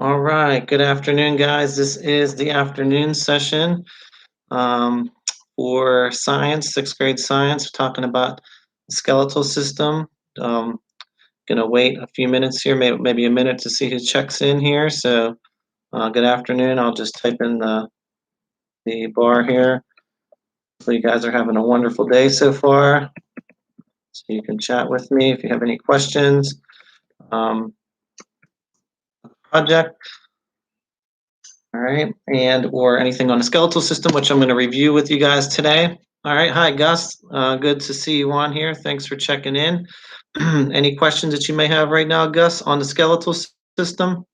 All right. Good afternoon, guys. This is the afternoon session um, for science, sixth grade science. We're talking about the skeletal system. Um, Gonna wait a few minutes here, maybe a minute to see who checks in here. So, good afternoon. I'll just type in the bar here. Hopefully, you guys are having a wonderful day so far. So you can chat with me if you have any questions. Um, Project. All right, and or anything on the skeletal system, which I'm going to review with you guys today. All right, hi Gus, good to see you on here. Thanks for checking in. Any questions that you may have right now, Gus, on the skeletal system?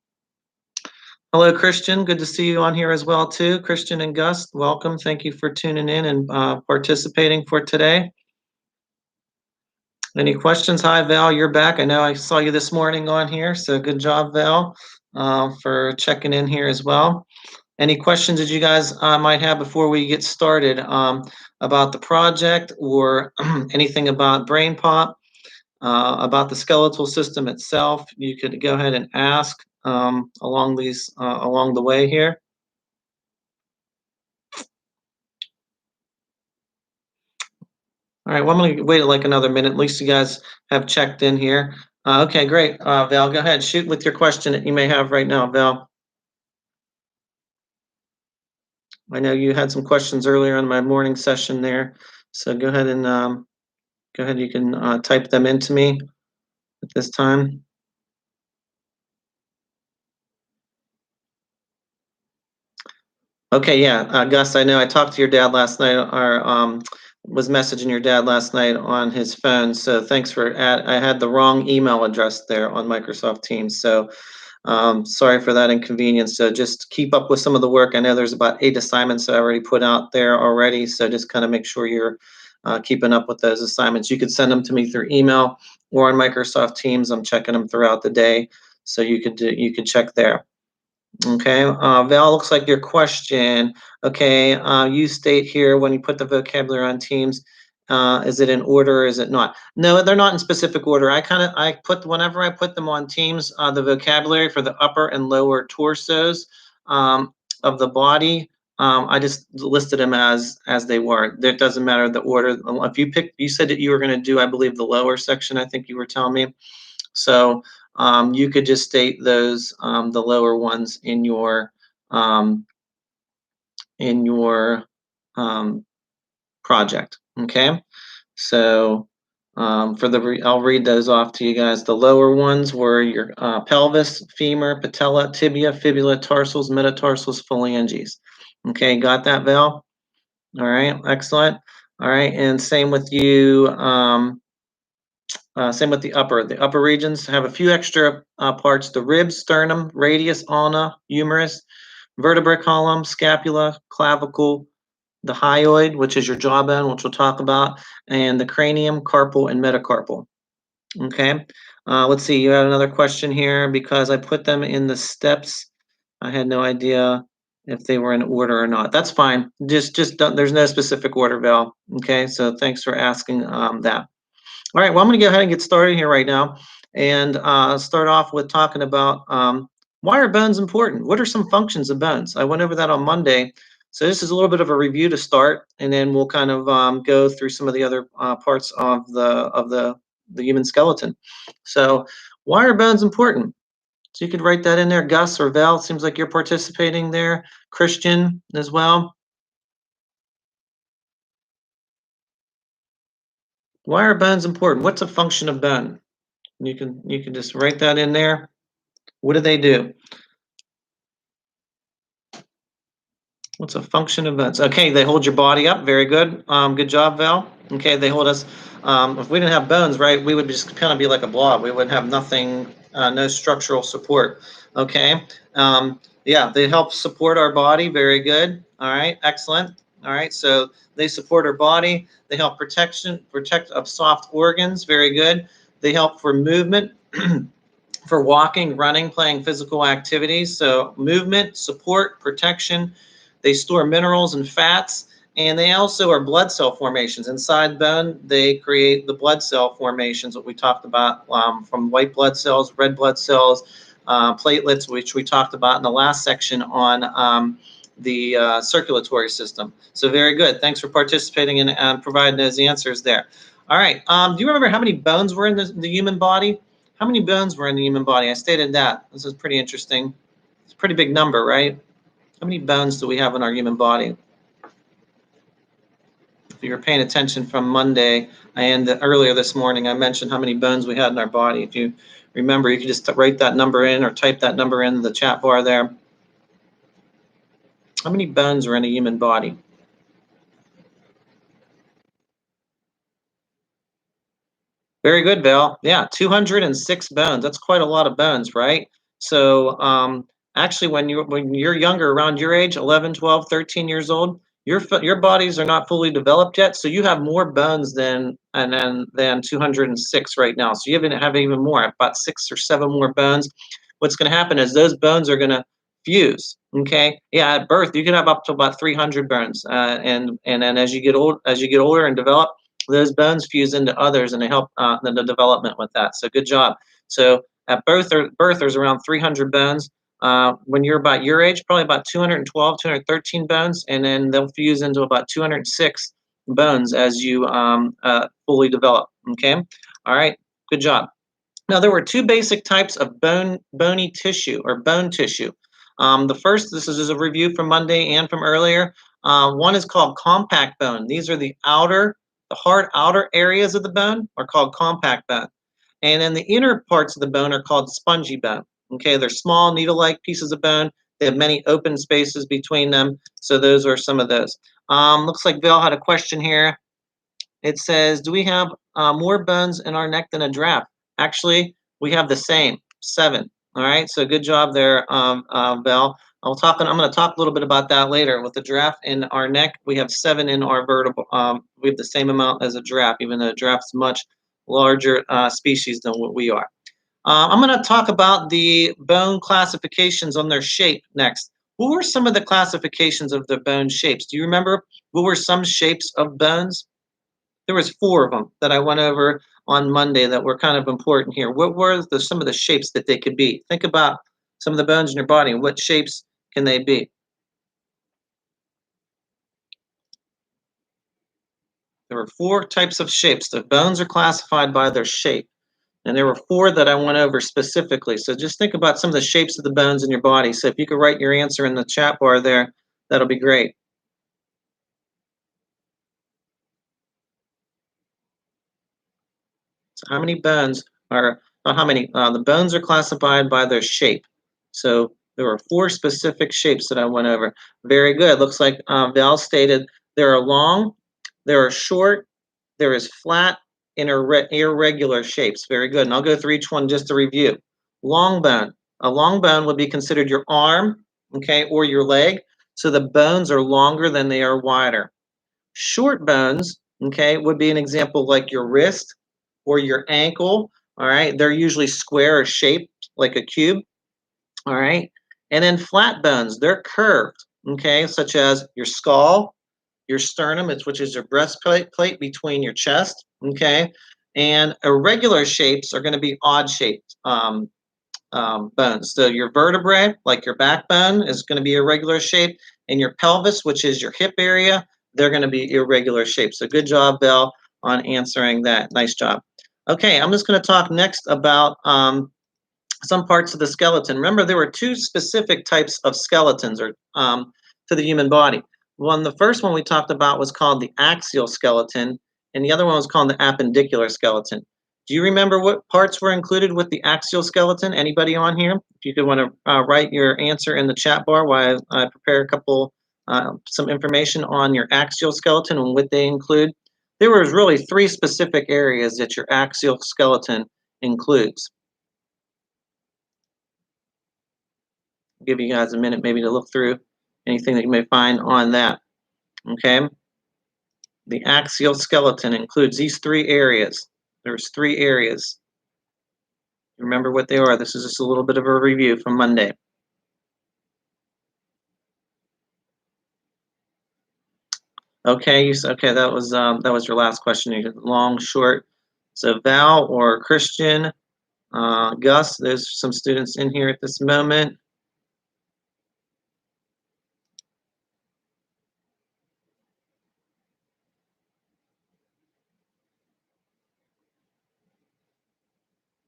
Hello, Christian. Good to see you on here as well too. Christian and Gus, welcome. Thank you for tuning in and participating for today. Any questions? Hi, Val, you're back. I know I saw you this morning on here, so good job, Val, for checking in here as well. Any questions that you guys might have before we get started about the project or anything about Brain Pop, about the skeletal system itself? You could go ahead and ask along the way here. All right, well, I'm going to wait like another minute. At least you guys have checked in here. Okay, great. Val, go ahead. Shoot with your question that you may have right now, Val. I know you had some questions earlier in my morning session there, so go ahead and you can type them into me at this time. Okay, yeah, Gus, I know I talked to your dad last night, or was messaging your dad last night on his phone. So thanks for I had the wrong email address there on Microsoft Teams. So sorry for that inconvenience. So just keep up with some of the work. I know there's about 8 assignments that I already put out there already. So just kind of make sure you're keeping up with those assignments. You could send them to me through email or on Microsoft Teams. I'm checking them throughout the day, so you could check there. Okay, Val, looks like your question. Okay, you state here when you put the vocabulary on Teams, is it in order or is it not? No, they're not in specific order. Whenever I put them on Teams, the vocabulary for the upper and lower torsos of the body, I just listed them as they were. It doesn't matter the order. If you said that you were going to do, I believe, the lower section. I think you were telling me. So you could just state those the lower ones in your um, project. Okay, so I'll read those off to you guys. The lower ones were your pelvis, femur, patella, tibia, fibula, tarsals, metatarsals, phalanges. Okay, got that, Val? All right, excellent. All right, and same with you. Same with the upper. The upper regions have a few extra parts: the ribs, sternum, radius, ulna, humerus, vertebrae column, scapula, clavicle, the hyoid, which is your jawbone, which we'll talk about, and the cranium, carpal, and metacarpal. Okay. Let's see. You had another question here because I put them in the steps. I had no idea if they were in order or not. That's fine. Just don't, there's no specific order, Val. Okay. So thanks for asking that. All right, well, I'm going to go ahead and get started here right now and start off with talking about why are bones important? What are some functions of bones? I went over that on Monday. So this is a little bit of a review to start, and then we'll kind of go through some of the other parts of the human skeleton. So why are bones important? So you could write that in there, Gus or Val. Seems like you're participating there. Christian as well. Why are bones important? What's a function of bone? You can just write that in there. What do they do? What's a function of bones? Okay, they hold your body up. Very good. Good job, Val. Okay, they hold us. If we didn't have bones, right, we would just kind of be like a blob. We would have nothing, no structural support. Okay. Yeah, they help support our body. Very good. All right, excellent. All right, so they support our body. They help protect of soft organs. Very good. They help for movement. For walking, running, playing physical activities. So movement, support, protection. They store minerals and fats, and they also are blood cell formations. Inside bone, they create the blood cell formations that we talked about from white blood cells, red blood cells, platelets, which we talked about in the last section on the circulatory system. So very good. Thanks for participating and providing those answers there. All right. Do you remember how many bones were in the human body? How many bones were in the human body? I stated that. This is pretty interesting. It's a pretty big number, right? How many bones do we have in our human body? If you were paying attention from Monday and earlier this morning, I mentioned how many bones we had in our body. If you remember, you could just write that number in or type that number in the chat bar there. How many bones are in a human body? Very good, Val. Yeah, 206 bones. That's quite a lot of bones, right? So actually, when you're younger, around your age, 11, 12, 13 years old, your bodies are not fully developed yet, so you have more bones than 206 right now. So you have even more, about 6 or 7 more bones. What's going to happen is those bones are going to fuse. Okay, yeah, at birth you can have up to about 300 bones, and then as you get older and develop, those bones fuse into others and they help the development with that. So good job. So at birth, there's around 300 bones. When you're about your age, probably about 212, 213 bones, and then they'll fuse into about 206 bones as you fully develop. Okay, all right, good job. Now there were 2 basic types of bony tissue or bone tissue. The first, this is a review from Monday and from earlier. One is called compact bone. These are the hard outer areas of the bone are called compact bone. And then the inner parts of the bone are called spongy bone. Okay, they're small needle-like pieces of bone. They have many open spaces between them. So those are some of those. Looks like Bill had a question here. It says, do we have more bones in our neck than a giraffe? Actually, we have the same, 7. All right, so good job there, Val. I'm going to talk a little bit about that later. With the giraffe in our neck, we have 7 in our vertebral. We have the same amount as a giraffe, even though a giraffe's much larger species than what we are. I'm going to talk about the bone classifications on their shape next. What were some of the classifications of the bone shapes? Do you remember what were some shapes of bones? There was 4 of them that I went over on Monday that were kind of important here. What were some of the shapes that they could be? Think about some of the bones in your body and what shapes can they be? There were 4 types of shapes. The bones are classified by their shape. And there were 4 that I went over specifically. So just think about some of the shapes of the bones in your body. So if you could write your answer in the chat bar there, that'll be great. So how many bones are, not how many, the bones are classified by their shape. So there were 4 specific shapes that I went over. Very good. Looks like Val stated there are long, there are short, there is flat, and irregular shapes. Very good. And I'll go through each one just to review. Long bone. A long bone would be considered your arm, okay, or your leg. So the bones are longer than they are wider. Short bones, okay, would be an example like your wrist or your ankle. All right, they're usually square or shaped like a cube. All right, and then flat bones, they're curved, okay, such as your skull, your sternum, which is your breastplate between your chest, okay, and irregular shapes are going to be odd shaped bones. So your vertebrae, like your backbone, is going to be irregular shape, and your pelvis, which is your hip area, they're going to be irregular shapes. So good job, Belle, on answering that. Nice job. Okay, I'm just going to talk next about some parts of the skeleton. Remember, there were 2 specific types of skeletons or to the human body. The first one we talked about was called the axial skeleton, and the other one was called the appendicular skeleton. Do you remember what parts were included with the axial skeleton? Anybody on here? If you could want to write your answer in the chat bar while I prepare some information on your axial skeleton and what they include. There was really 3 specific areas that your axial skeleton includes. I'll give you guys a minute maybe to look through anything that you may find on that. Okay. The axial skeleton includes these 3 areas. There's 3 areas. Remember what they are. This is just a little bit of a review from Monday. Okay, okay, that was your last question. You long, short. So Val or Christian Gus, there's some students in here at this moment.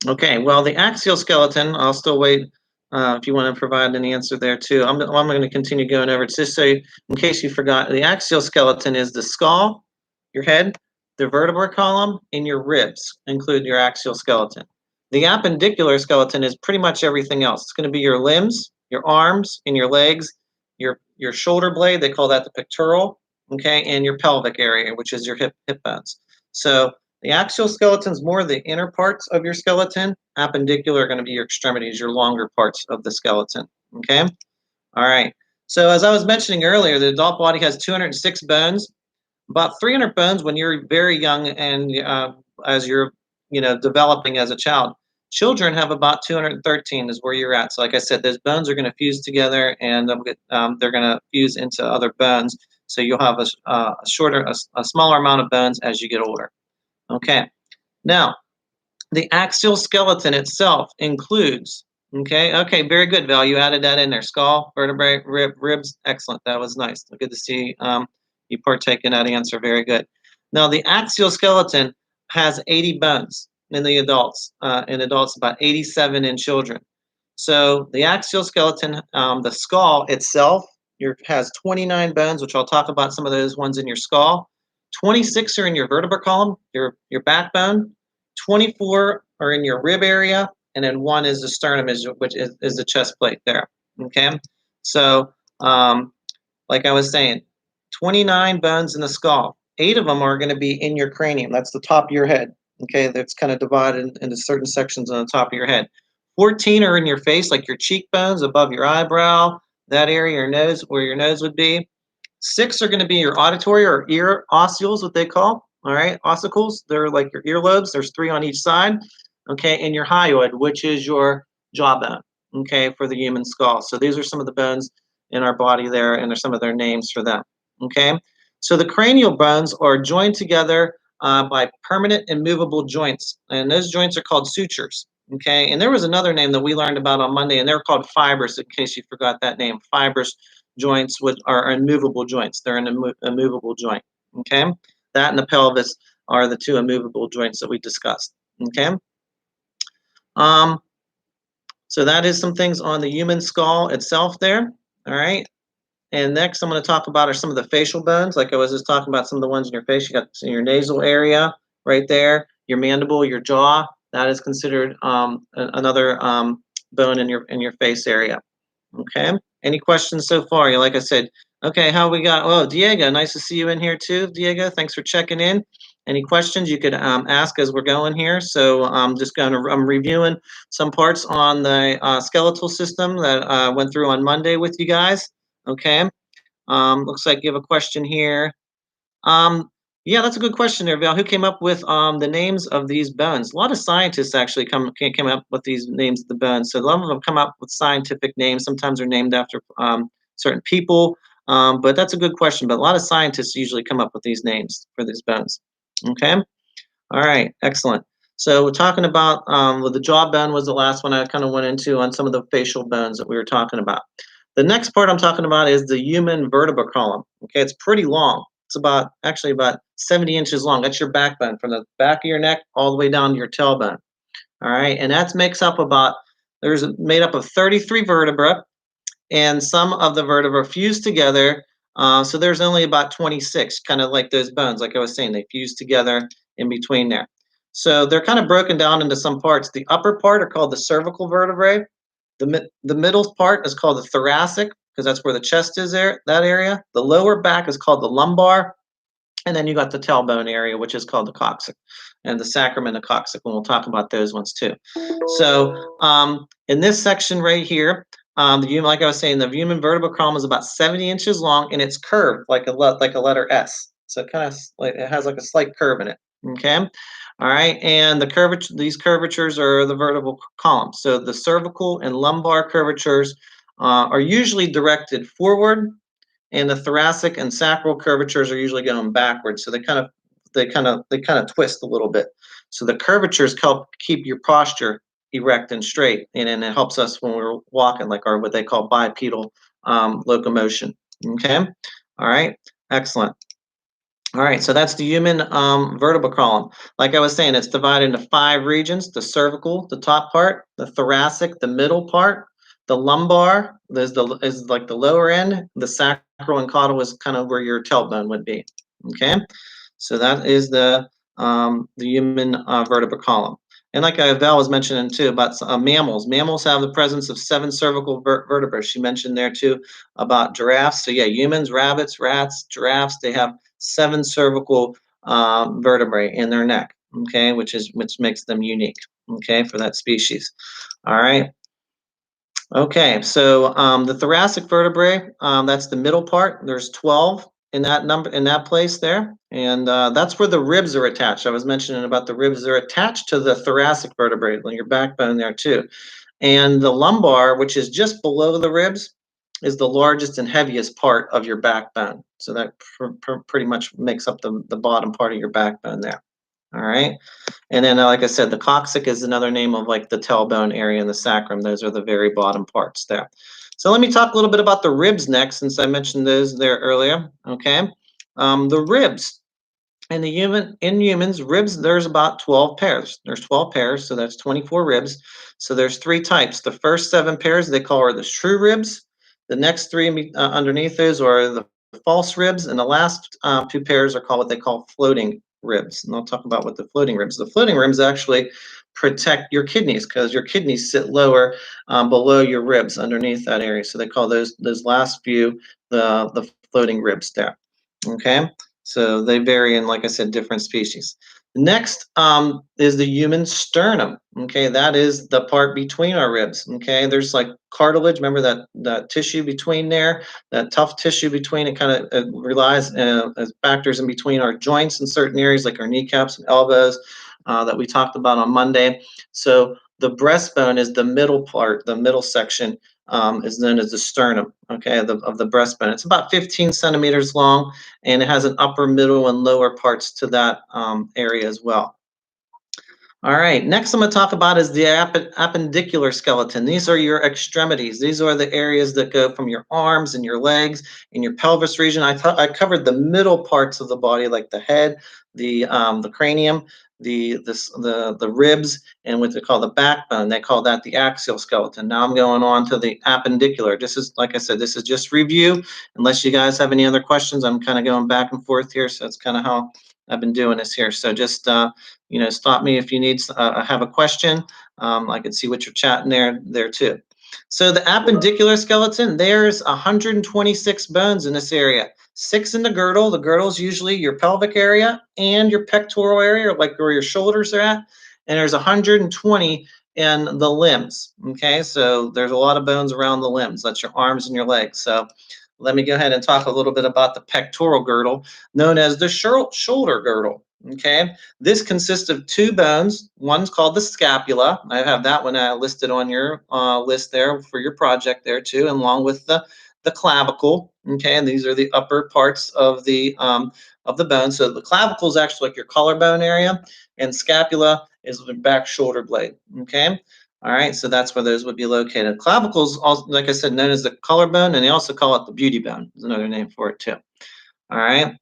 Okay, well, the axial skeleton, I'll still wait if you want to provide an answer there too. I'm going to continue going over it just so in case you forgot, the axial skeleton is the skull, your head, the vertebral column, and your ribs include your axial skeleton. The appendicular skeleton is pretty much everything else. It's going to be your limbs, your arms, and your legs, your shoulder blade, they call that the pectoral, okay, and your pelvic area, which is your hip bones. So the axial skeleton is more the inner parts of your skeleton. Appendicular are going to be your extremities, your longer parts of the skeleton. Okay? All right. So as I was mentioning earlier, the adult body has 206 bones, about 300 bones when you're very young and as you're developing as a child. Children have about 213 is where you're at. So like I said, those bones are going to fuse together and they're going to fuse into other bones. So you'll have a smaller amount of bones as you get older. Okay, now the axial skeleton itself includes, okay, very good, Val. You added that in there. Skull, vertebrae, ribs. Excellent. That was nice. Good to see you partake in that answer. Very good. Now, the axial skeleton has 80 bones in the adults. In adults, about 87 in children. So the axial skeleton, the skull itself, has 29 bones, which I'll talk about some of those ones in your skull. 26 are in your vertebral column, your backbone. 24 are in your rib area, and then 1 is the sternum, which is the chest plate there. Okay, so like I was saying, 29 bones in the skull. 8 of them are going to be in your cranium. That's the top of your head. Okay, that's kind of divided into certain sections on the top of your head. 14 are in your face, like your cheekbones, above your eyebrow, that area, your nose, where your nose would be. 6 are going to be your auditory or ear ossicles, what they call. All right, ossicles. They're like your earlobes. There's 3 on each side. Okay, and your hyoid, which is your jawbone. Okay, for the human skull. So these are some of the bones in our body there, and there's some of their names for them. Okay, so the cranial bones are joined together by permanent and movable joints, and those joints are called sutures. Okay, and there was another name that we learned about on Monday, and they're called fibers. In case you forgot that name, fibers joints are immovable joints. They're an immovable joint. Okay, that and the pelvis are the 2 immovable joints that we discussed. Okay, so that is some things on the human skull itself there. All right. And next, I'm going to talk about are some of the facial bones. Like I was just talking about some of the ones in your face. You got in your nasal area right there, your mandible, your jaw. That is considered another bone in your face area. Okay. Any questions so far? Like I said, okay, how we got? Oh, Diego, nice to see you in here too. Diego, thanks for checking in. Any questions you could ask as we're going here. So I'm reviewing some parts on the skeletal system that went through on Monday with you guys. Okay. Looks like you have a question here. Yeah, that's a good question there, Val. Who came up with the names of these bones? A lot of scientists actually came up with these names of the bones. So a lot of them come up with scientific names. Sometimes they're named after certain people, but that's a good question. But a lot of scientists usually come up with these names for these bones. Okay. All right. Excellent. So we're talking about well, the jawbone was the last one I kind of went into on some of the facial bones that we were talking about. The next part I'm talking about is the human vertebral column. Okay, it's pretty long. It's actually about 70 inches long. That's your backbone from the back of your neck all the way down to your tailbone. All right, and that makes up there's made up of 33 vertebrae, and some of the vertebrae fuse together. So there's only about 26, kind of like those bones. Like I was saying, they fuse together in between there. So they're kind of broken down into some parts. The upper part are called the cervical vertebrae. The middle part is called the thoracic, because that's where the chest is there, that area. The lower back is called the lumbar. And then you got the tailbone area, which is called the coccyx, and the sacrum and the coccyx, and we'll talk about those ones too. So in this section right here, like I was saying, the human vertebral column is about 70 inches long, and it's curved like a letter S. So it kind of it has like a slight curve in it. Okay. All right, and these curvatures are the vertebral column. So the cervical and lumbar curvatures are usually directed forward, and the thoracic and sacral curvatures are usually going backwards. So they kind of twist a little bit. So the curvatures help keep your posture erect and straight, and then it helps us when we're walking, like our what they call bipedal locomotion. Okay, all right, excellent. All right, so that's the human vertebral column. Like I was saying, it's divided into 5 regions: the cervical, the top part; the thoracic, the middle part; the lumbar is like the lower end; the sacral and caudal is kind of where your tailbone would be. Okay, so that is the human vertebral column. And like Val was mentioning too about mammals, mammals have the presence of 7 cervical vertebrae. She mentioned there too about giraffes. So yeah, humans, rabbits, rats, giraffes, they have 7 cervical vertebrae in their neck. Okay, which makes them unique. Okay, for that species. All right. Okay, so the thoracic vertebrae, that's the middle part. There's 12 in that number in that place there, and that's where the ribs are attached. I was mentioning about the ribs; they're attached to the thoracic vertebrae, on your backbone there too. And the lumbar, which is just below the ribs, is the largest and heaviest part of your backbone. So that pretty much makes up the bottom part of your backbone there. All right. And then, like I said, the coccyx is another name of like the tailbone area and the sacrum. Those are the very bottom parts there. So let me talk a little bit about the ribs next, since I mentioned those there earlier. Okay. The ribs in humans, ribs, there's about 12 pairs. There's 12 pairs, so that's 24 ribs. So there's 3 types. The first 7 pairs they call are the true ribs. The next 3 underneath those are the false ribs, and the last 2 pairs are called what they call floating ribs. And I'll talk about what the floating ribs. The floating ribs actually protect your kidneys, because your kidneys sit lower below your ribs underneath that area. So they call those last few the floating ribs there. Okay. So they vary in, like I said, different species. Next is the human sternum. Okay, that is the part between our ribs. Okay, there's like cartilage. Remember that tissue between there, that tough tissue between. It kind of relies as factors in between our joints in certain areas, like our kneecaps and elbows, that we talked about on Monday. So the breastbone is the middle part, the middle section is known as the sternum, okay, of the breastbone. It's about 15 centimeters long, and it has an upper, middle, and lower parts to that area as well. All right, next I'm going to talk about is the appendicular skeleton. These are your extremities. These are the areas that go from your arms and your legs and your pelvis region. I covered the middle parts of the body, like the head, the cranium, the ribs, and what they call the backbone. They call that the axial skeleton. Now I'm going on to the appendicular. This is, like I said, this is just review. Unless you guys have any other questions, I'm kind of going back and forth here. So that's kind of how I've been doing this here. So just stop me if you need have a question. I can see what you're chatting there too. So the appendicular skeleton, there's 126 bones in this area. 6 in the girdle. The girdle is usually your pelvic area and your pectoral area, like where your shoulders are at. And there's 120 in the limbs. Okay, so there's a lot of bones around the limbs. That's your arms and your legs. So let me go ahead and talk a little bit about the pectoral girdle, known as the shoulder girdle. Okay, this consists of 2 bones. One's called the scapula. I have that one listed on your list there for your project there too, along with the clavicle. Okay, and these are the upper parts of the bone. So the clavicle is actually like your collarbone area, and scapula is the back shoulder blade. Okay. All right, so that's where those would be located. Clavicles, also, like I said, known as the collarbone, and they also call it the beauty bone. Is another name for it too. All right,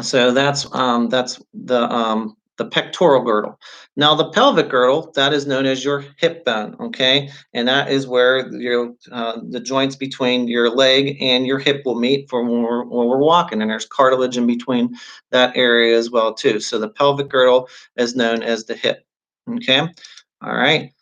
so that's the pectoral girdle. Now the pelvic girdle, that is known as your hip bone. Okay, and that is where the joints between your leg and your hip will meet for when we're walking, and there's cartilage in between that area as well too. So the pelvic girdle is known as the hip. Okay, all right.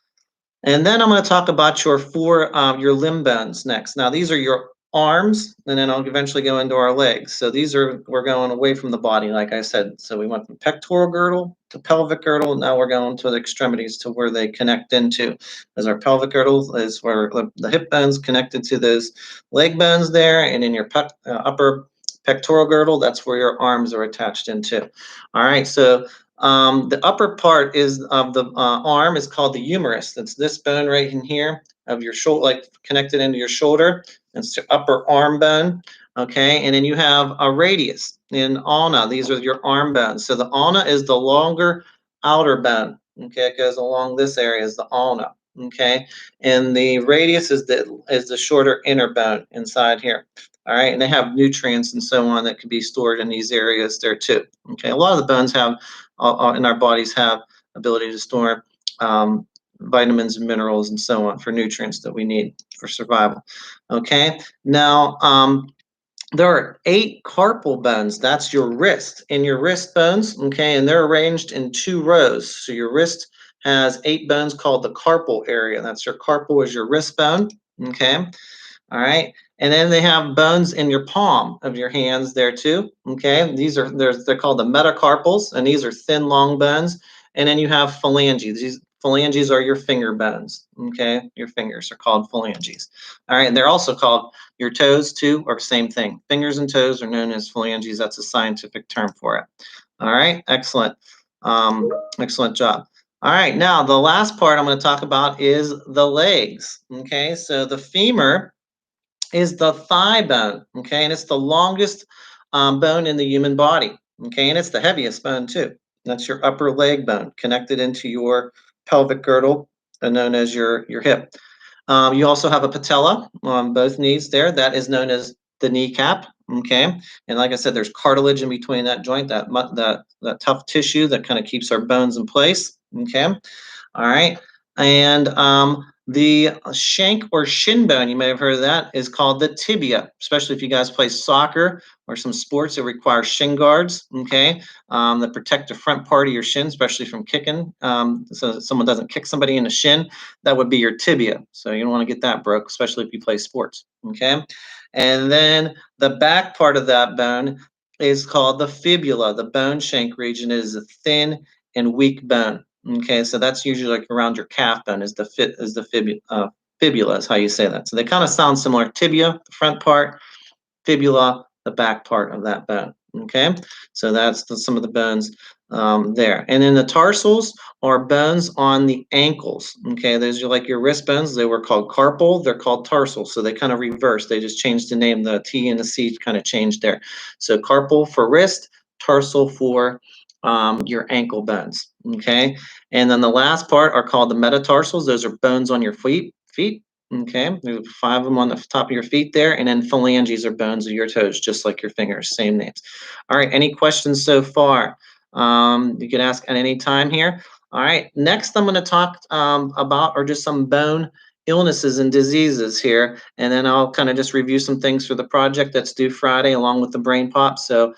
And then I'm going to talk about your limb bones next. Now these are your arms, and then I'll eventually go into our legs. So we're going away from the body, like I said. So we went from pectoral girdle to pelvic girdle. Now we're going to the extremities to where they connect into. As our pelvic girdle is where the hip bones connected to those leg bones there, and in your upper pectoral girdle, that's where your arms are attached into. All right, so the upper part of the arm is called the humerus. That's this bone right in here of your shoulder, like connected into your shoulder. That's the upper arm bone. Okay, and then you have a radius in ulna. These are your arm bones. So the ulna is the longer outer bone. Okay, it goes along this area is the ulna. Okay, and the radius is the shorter inner bone inside here. All right, and they have nutrients and so on that can be stored in these areas there too. Okay, a lot of the bones have in our bodies have ability to store vitamins and minerals and so on for nutrients that we need for survival. Okay, now there are 8 carpal bones. That's your wrist. In your wrist bones, okay, and they're arranged in 2 rows. So your wrist has 8 bones called the carpal area. That's your carpal is your wrist bone, okay? All right. And then they have bones in your palm of your hands there too. Okay. They're called the metacarpals, and these are thin, long bones. And then you have phalanges. These phalanges are your finger bones. Okay. Your fingers are called phalanges. All right. And they're also called your toes too, or same thing. Fingers and toes are known as phalanges. That's a scientific term for it. All right. Excellent. Excellent job. All right. Now the last part I'm going to talk about is the legs. Okay. So the femur is the thigh bone, okay? And it's the longest bone in the human body, okay? And it's the heaviest bone too. That's your upper leg bone connected into your pelvic girdle, known as your hip. You also have a patella on both knees there. That is known as the kneecap, okay? And like I said, there's cartilage in between that joint, that tough tissue that kind of keeps our bones in place, okay? All right. And the shank or shin bone, you may have heard of that, is called the tibia, especially if you guys play soccer or some sports that require shin guards, okay, that protect the front part of your shin, especially from kicking, so that someone doesn't kick somebody in the shin. That would be your tibia. So you don't want to get that broke, especially if you play sports, okay? And then the back part of that bone is called the fibula. The bone shank region is a thin and weak bone. Okay, so that's usually like around your calf bone is the fibula is how you say that. So they kind of sound similar. Tibia, the front part, fibula, the back part of that bone. Okay, so that's some of the bones there. And then the tarsals are bones on the ankles. Okay, those are like your wrist bones. They were called carpal. They're called tarsal. So they kind of reverse. They just changed the name. The T and the C kind of changed there. So carpal for wrist, tarsal for your ankle bones. Okay, and then the last part are called the metatarsals. Those are bones on your feet. Okay, there's 5 of them on the top of your feet there, and then phalanges are bones of your toes, just like your fingers, same names. All right, any questions so far? You can ask at any time here. All right, next I'm going to talk about are just some bone illnesses and diseases here, and then I'll kind of just review some things for the project that's due Friday along with the brain pop. So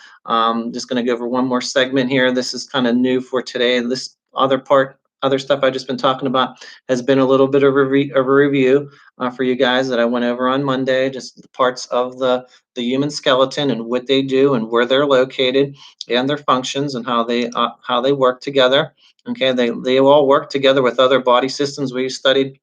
just going to go over one more segment here. This is kind of new for today. This other stuff I've just been talking about has been a little bit of a review for you guys that I went over on Monday, just the parts of the human skeleton and what they do and where they're located and their functions and how they work together. Okay, they all work together with other body systems. We studied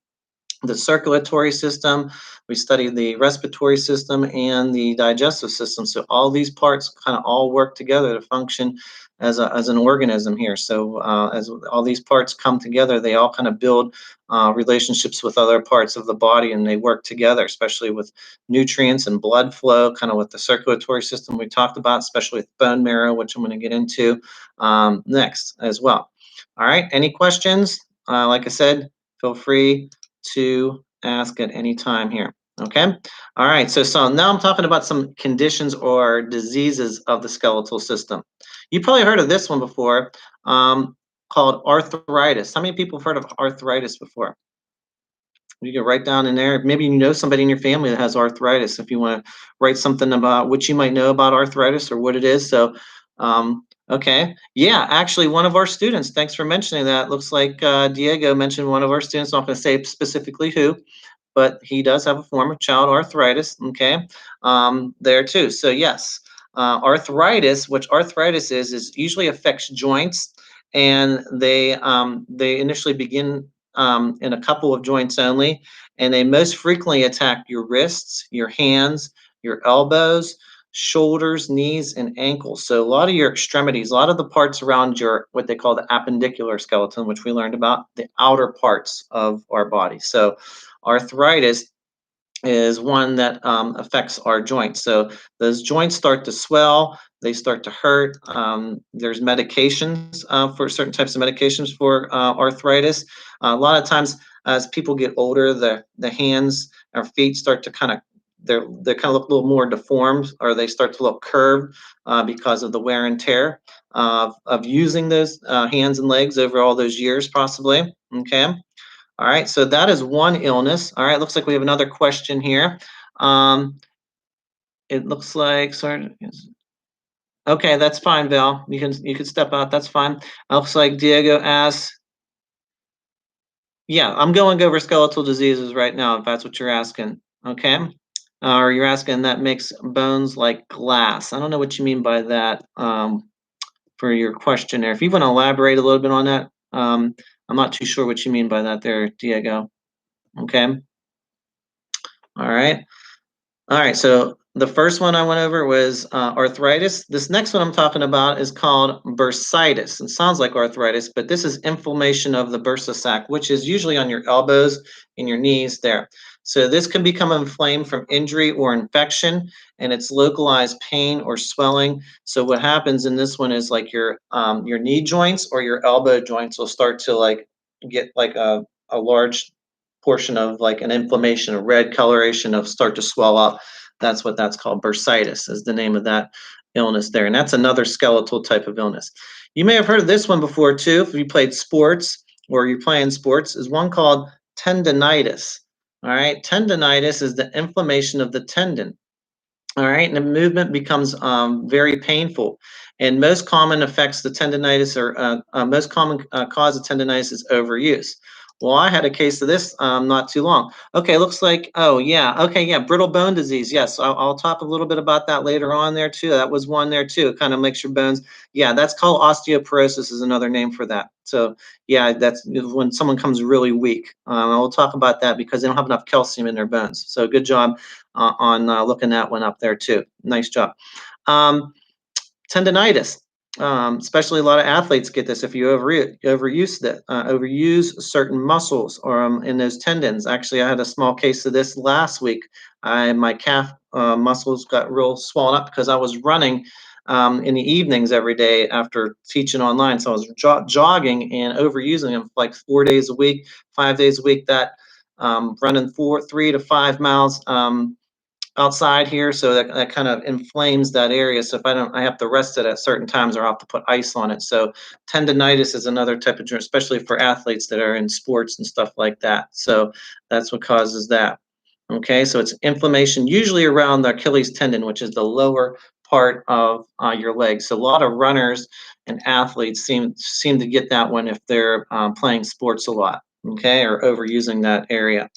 the circulatory system, we studied the respiratory system and the digestive system. So all these parts kind of all work together to function as an organism here. So as all these parts come together, they all kind of build relationships with other parts of the body, and they work together, especially with nutrients and blood flow, kind of with the circulatory system we talked about, especially with bone marrow, which I'm going to get into next as well. All right, any questions? Like I said, feel free to ask at any time here. Okay. All right. So now I'm talking about some conditions or diseases of the skeletal system. You probably heard of this one before, called arthritis. How many people have heard of arthritis before? You can write down in there. Maybe you know somebody in your family that has arthritis. If you want to write something about what you might know about arthritis or what it is. So, okay. Yeah, actually, one of our students, thanks for mentioning that. Looks like Diego mentioned one of our students. I'm not going to say specifically who, but he does have a form of child arthritis. Okay. There too. So, yes, arthritis, which arthritis is usually affects joints, and they initially begin in a couple of joints only, and they most frequently attack your wrists, your hands, your elbows, shoulders, knees, and ankles. So a lot of your extremities, a lot of the parts around your what they call the appendicular skeleton, which we learned about, the outer parts of our body. So arthritis is one that affects our joints. So those joints start to swell, they start to hurt. There's medications for certain types of medications for arthritis. A lot of times, as people get older, the hands or feet start to kind of they kind of look a little more deformed, or they start to look curved because of the wear and tear of using those hands and legs over all those years, possibly. Okay. All right, so that is one illness. All right, looks like we have another question here. Um, it looks like, sorry. Okay, that's fine, Val. You can step out. That's fine. Looks like Diego asks, yeah, I'm going over skeletal diseases right now, if that's what you're asking. Okay, or you're asking that makes bones like glass. I don't know what you mean by that for your question there. If you want to elaborate a little bit on that, I'm not too sure what you mean by that there, Diego. Okay, all right. All right, so the first one I went over was arthritis. This next one I'm talking about is called bursitis. It sounds like arthritis, but this is inflammation of the bursa sac, which is usually on your elbows and your knees there. So this can become inflamed from injury or infection, and it's localized pain or swelling. So what happens in this one is like your knee joints or your elbow joints will start to like get like a large portion of like an inflammation, a red coloration of start to swell up. That's what that's called. Bursitis is the name of that illness there. And that's another skeletal type of illness. You may have heard of this one before too, if you played sports or you're playing sports, is one called tendonitis. All right, tendonitis is the inflammation of the tendon. All right, and the movement becomes very painful. And most common affects the tendonitis, or most common cause of tendonitis is overuse. Well, I had a case of this not too long. Okay, looks like, oh yeah, okay, yeah, brittle bone disease. Yes, I'll talk a little bit about that later on there too. That was one there too. It kind of makes your bones. Yeah, that's called osteoporosis is another name for that. So yeah, that's when someone comes really weak. I'll talk about that because they don't have enough calcium in their bones. So good job on looking that one up there too. Nice job. Um, Tendonitis, especially a lot of athletes get this if you overuse certain muscles or in those tendons. Actually, I had a small case of this last week. My calf muscles got real swollen up because I was running in the evenings every day after teaching online. So I was jogging and overusing them like 4 days a week, 5 days a week. That running 3 to 5 miles. Outside here, so that kind of inflames that area. So if I don't, I have to rest it at certain times, or I have to put ice on it. So tendonitis is another type of joint, especially for athletes that are in sports and stuff like that. So that's what causes that. Okay, so it's inflammation usually around the Achilles tendon, which is the lower part of your leg. So a lot of runners and athletes seem to get that one if they're playing sports a lot. Okay, or overusing that area.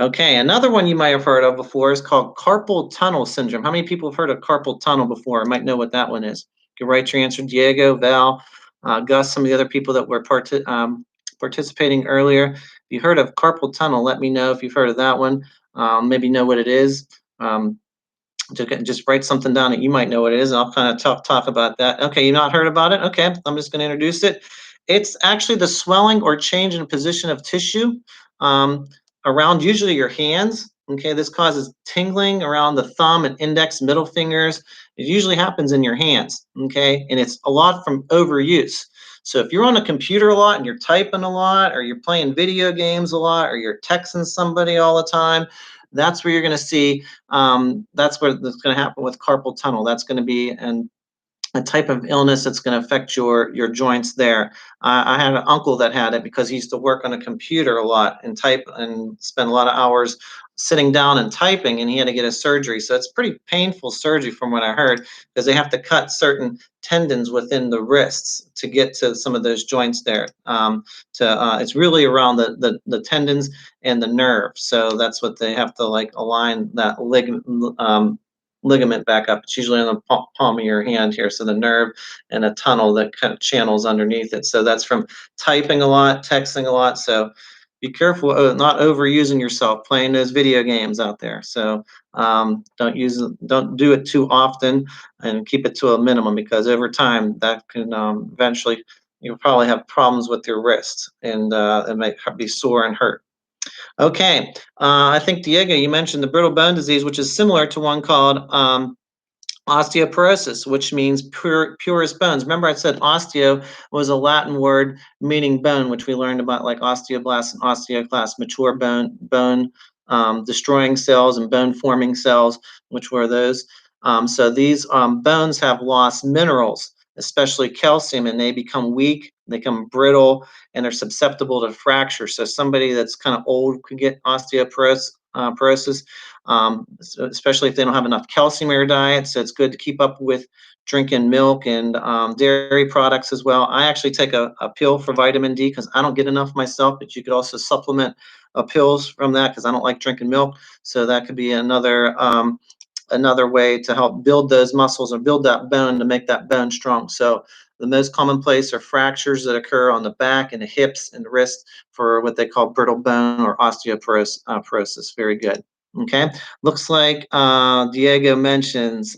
Okay, another one you might have heard of before is called carpal tunnel syndrome. How many people have heard of carpal tunnel before? I might know what that one is. You can write your answer, Diego, Val, Gus, some of the other people that were participating earlier. If you heard of carpal tunnel, let me know if you've heard of that one. Maybe know what it is. Just write something down that you might know what it is, and I'll kind of talk about that. Okay, you not heard about it? Okay, I'm just going to introduce it. It's actually the swelling or change in position of tissue um, around usually your hands. Okay, this causes tingling around the thumb and index, middle fingers. It usually happens in your hands. Okay, and it's a lot from overuse. So if you're on a computer a lot and you're typing a lot, or you're playing video games a lot, or you're texting somebody all the time, that's where you're going to see that's where that's going to happen with carpal tunnel. That's going to be a type of illness that's going to affect your joints there. I had an uncle that had it because he used to work on a computer a lot and type and spend a lot of hours sitting down and typing, and he had to get a surgery. So it's pretty painful surgery from what I heard, because they have to cut certain tendons within the wrists to get to some of those joints there. It's really around the tendons and the nerve. So that's what they have to like align that ligament back up. It's usually on the palm of your hand here. So the nerve and a tunnel that kind of channels underneath it. So that's from typing a lot, texting a lot. So be careful not overusing yourself playing those video games out there. So don't do it too often, and keep it to a minimum, because over time that can eventually you'll probably have problems with your wrists, and it might be sore and hurt. Okay. I think Diego, you mentioned the brittle bone disease, which is similar to one called osteoporosis, which means purest bones. Remember, I said osteo was a Latin word meaning bone, which we learned about, like osteoblast and osteoclast, mature bone destroying cells and bone forming cells, which were those. So these bones have lost minerals, especially calcium, and they become weak, they become brittle, and they're susceptible to fracture. So somebody that's kind of old could get osteoporosis. Especially if they don't have enough calcium in their diet. So it's good to keep up with drinking milk and dairy products as well. I actually take a pill for vitamin D because I don't get enough myself, but you could also supplement pills from that because I don't like drinking milk. So that could be another way to help build those muscles or build that bone to make that bone strong. So the most commonplace are fractures that occur on the back and the hips and the wrist for what they call brittle bone or osteoporosis. Very good. Okay. Looks like Diego mentions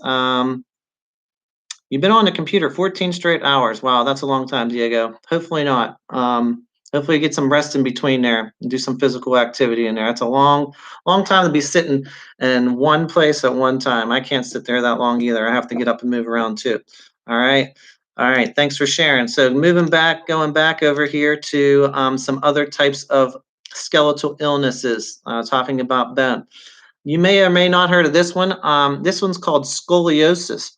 you've been on the computer 14 straight hours. Wow, that's a long time, Diego. Hopefully not. Hopefully you get some rest in between there and do some physical activity in there. That's a long time to be sitting in one place at one time. I can't sit there that long either. I have to get up and move around too. All right. All right. Thanks for sharing. So going back over here to some other types of skeletal illnesses, talking about bone. You may or may not heard of this one. This one's called scoliosis.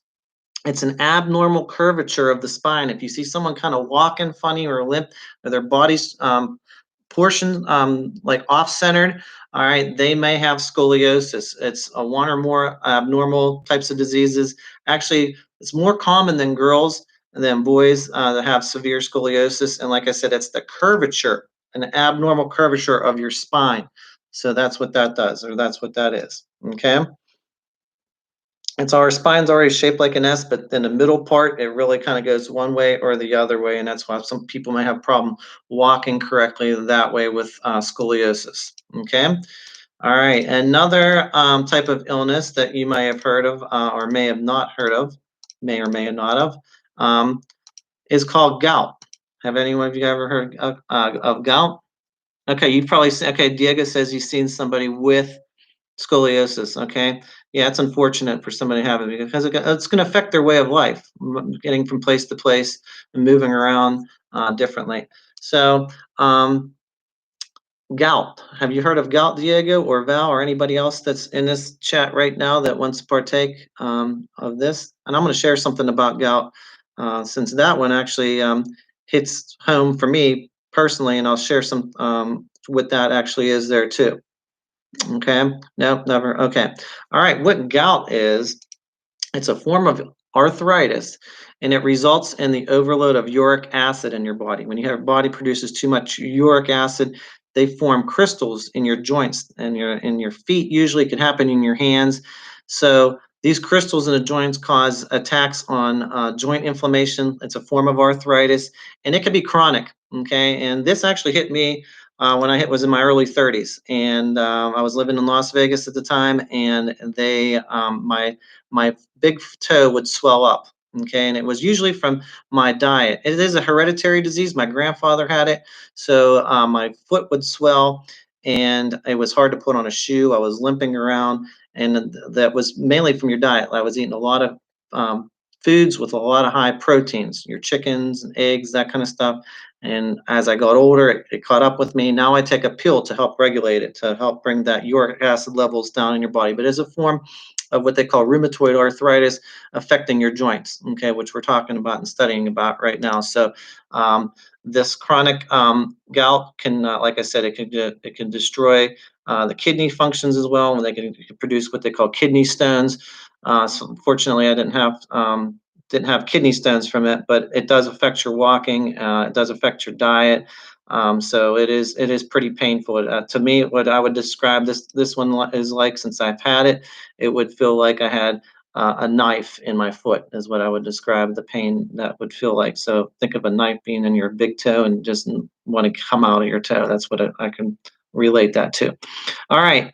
It's an abnormal curvature of the spine. If you see someone kind of walking funny or limp, or their body's portion like off-centered, all right, they may have scoliosis. It's a one or more abnormal types of diseases. Actually, it's more common than girls than boys that have severe scoliosis. And like I said, it's the curvature, an abnormal curvature of your spine. So that's what that does, or that's what that is. Okay. It's our spine's already shaped like an S, but then the middle part, it really kind of goes one way or the other way, and that's why some people may have problem walking correctly that way with scoliosis. Okay. All right. Another type of illness that you may have heard of or may have not heard of, may or may not have, is called gout. Have anyone of you ever heard of gout? Okay, you've probably seen. Okay, Diego says he's seen somebody with scoliosis, okay? Yeah, it's unfortunate for somebody to have it because it's going to affect their way of life, getting from place to place and moving around differently. So, gout. Have you heard of gout, Diego or Val or anybody else that's in this chat right now that wants to partake of this? And I'm going to share something about gout since that one actually hits home for me personally, and I'll share some what that actually is there too. Okay. Nope, never. Okay. All right. What gout is, it's a form of arthritis, and it results in the overload of uric acid in your body. When your body produces too much uric acid, they form crystals in your joints and your feet. Usually, it can happen in your hands. So these crystals in the joints cause attacks on joint inflammation. It's a form of arthritis, and it can be chronic. Okay, and this actually hit me when I was in my early 30s, and I was living in Las Vegas at the time, and my big toe would swell up. Okay, and it was usually from my diet. It is a hereditary disease. My grandfather had it, so my foot would swell, and it was hard to put on a shoe. I was limping around, and that was mainly from your diet. I was eating a lot of foods with a lot of high proteins, your chickens and eggs, that kind of stuff. And as I got older, it caught up with me. Now I take a pill to help regulate it, to help bring that uric acid levels down in your body. But it's a form of what they call rheumatoid arthritis affecting your joints, okay, which we're talking about and studying about right now. So this chronic gout can, like I said, it can destroy the kidney functions as well, when they can produce what they call kidney stones. So unfortunately, I didn't have kidney stones from it, but it does affect your walking. It does affect your diet. So it is pretty painful. To me, what I would describe this one is like, since I've had it, it would feel like I had a knife in my foot, is what I would describe the pain that would feel like. So think of a knife being in your big toe and just want to come out of your toe. That's what I can relate that to. All right.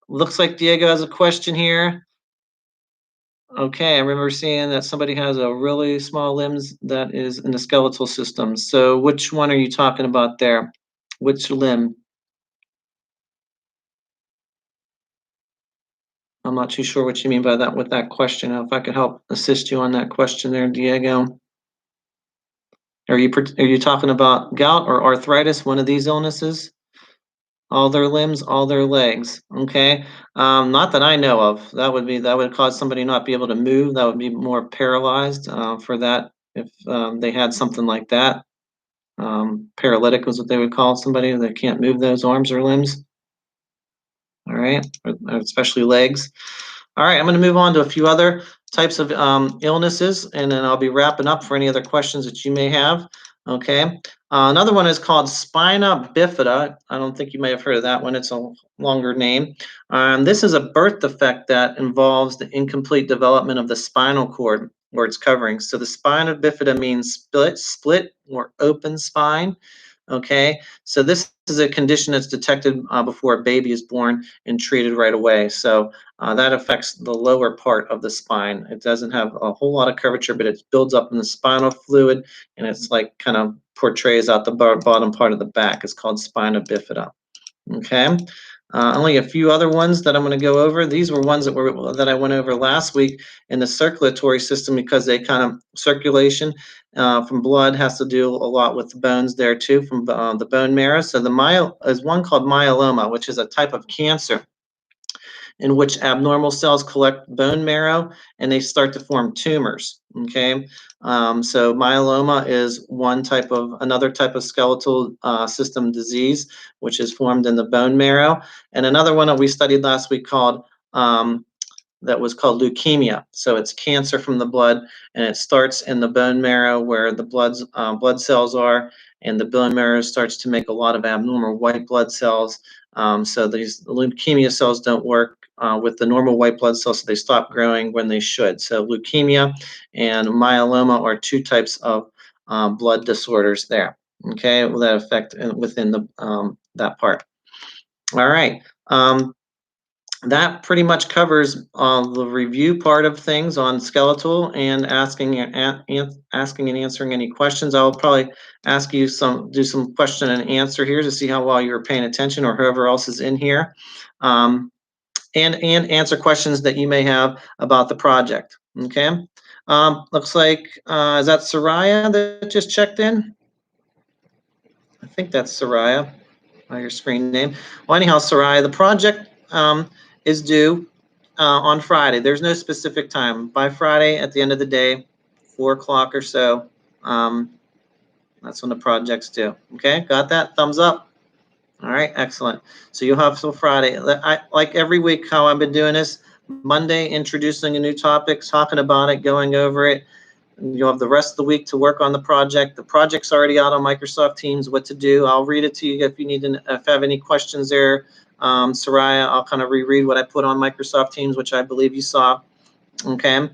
Looks like Diego has a question here. Okay, I remember seeing that somebody has a really small limbs that is in the skeletal system. So which one are you talking about there? Which limb? I'm not too sure what you mean by that with that question. If I could help assist you on that question there, Diego. Are you talking about gout or arthritis, one of these illnesses? All their limbs, all their legs. Okay. Not that I know of. That would cause somebody not be able to move. That would be more paralyzed for that if they had something like that. Paralytic was what they would call somebody that can't move those arms or limbs. All right, especially legs. All right, I'm going to move on to a few other types of illnesses, and then I'll be wrapping up for any other questions that you may have. Okay. Another one is called spina bifida. I don't think you may have heard of that one. It's a longer name. This is a birth defect that involves the incomplete development of the spinal cord or its covering. So the spina bifida means split or open spine. Okay, so this is a condition that's detected before a baby is born and treated right away. So that affects the lower part of the spine. It doesn't have a whole lot of curvature, but it builds up in the spinal fluid, and it's like kind of portrays out the bottom part of the back. It's called spina bifida. Okay. Only a few other ones that I'm going to go over. These were ones that I went over last week in the circulatory system because they kind of circulation from blood has to do a lot with the bones there too, from the bone marrow. So is one called myeloma, which is a type of cancer in which abnormal cells collect bone marrow and they start to form tumors. Okay, so myeloma is another type of skeletal system disease, which is formed in the bone marrow. And another one that we studied last week that was called leukemia. So it's cancer from the blood, and it starts in the bone marrow where the blood cells are, and the bone marrow starts to make a lot of abnormal white blood cells. So these leukemia cells don't work with the normal white blood cells, so they stop growing when they should. So leukemia and myeloma are two types of blood disorders there. Okay, that affect within that part. All right. That pretty much covers the review part of things on skeletal and asking and answering any questions. I'll probably ask you do some question and answer here to see how well you're paying attention or whoever else is in here. And answer questions that you may have about the project. Okay. Looks like, is that Soraya that just checked in? I think that's Soraya, your screen name. Well, anyhow, Soraya, the project is due on Friday. There's no specific time. By Friday at the end of the day, 4 o'clock or so, that's when the project's due. Okay, got that? Thumbs up. All right, excellent. So you'll have till Friday. Like every week, how I've been doing this, Monday, introducing a new topic, talking about it, going over it. You'll have the rest of the week to work on the project. The project's already out on Microsoft Teams, what to do. I'll read it to you if you if you have any questions there. Soraya, I'll kind of reread what I put on Microsoft Teams, which I believe you saw. Okay.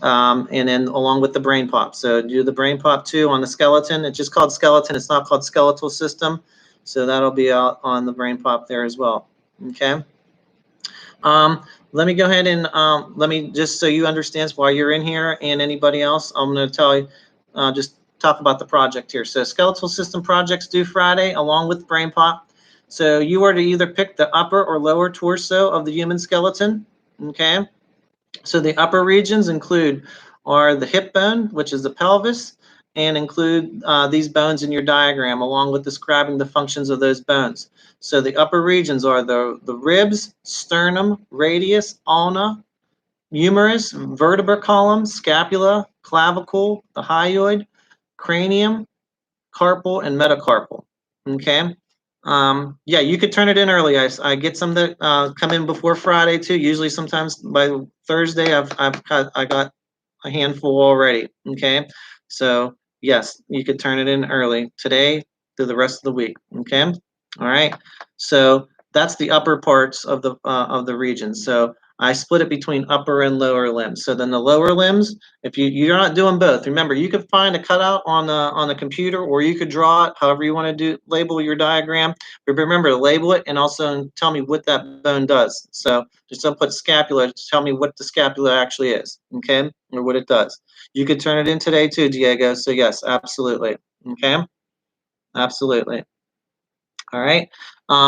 And then along with the brain pop. So do the brain pop too on the skeleton. It's just called skeleton. It's not called skeletal system. So that'll be out on the brain pop there as well. Okay. Let me go ahead and let me just so you understand why you're in here and anybody else. I'm going to tell you, just talk about the project here. So skeletal system projects due Friday along with brain pop. So you are to either pick the upper or lower torso of the human skeleton. Okay. So the upper regions are the hip bone, which is the pelvis, and include these bones in your diagram along with describing the functions of those bones. So the upper regions are the ribs, sternum, radius, ulna, humerus, vertebral column, scapula, clavicle, the hyoid, cranium, carpal, and metacarpal. Okay. Yeah, you could turn it in early. I get some that come in before Friday too. Usually, sometimes by Thursday, I got a handful already. Okay, so yes, you could turn it in early today through the rest of the week. Okay, all right. So that's the upper parts of the region. So I split it between upper and lower limbs. So then the lower limbs, if you're not doing both, remember you could find a cutout on the computer, or you could draw it however you want to label your diagram. But remember to label it and also tell me what that bone does. So just don't put scapula. Just tell me what the scapula actually is, okay, or what it does. You could turn it in today too, Diego. So yes, absolutely, okay, absolutely. All right.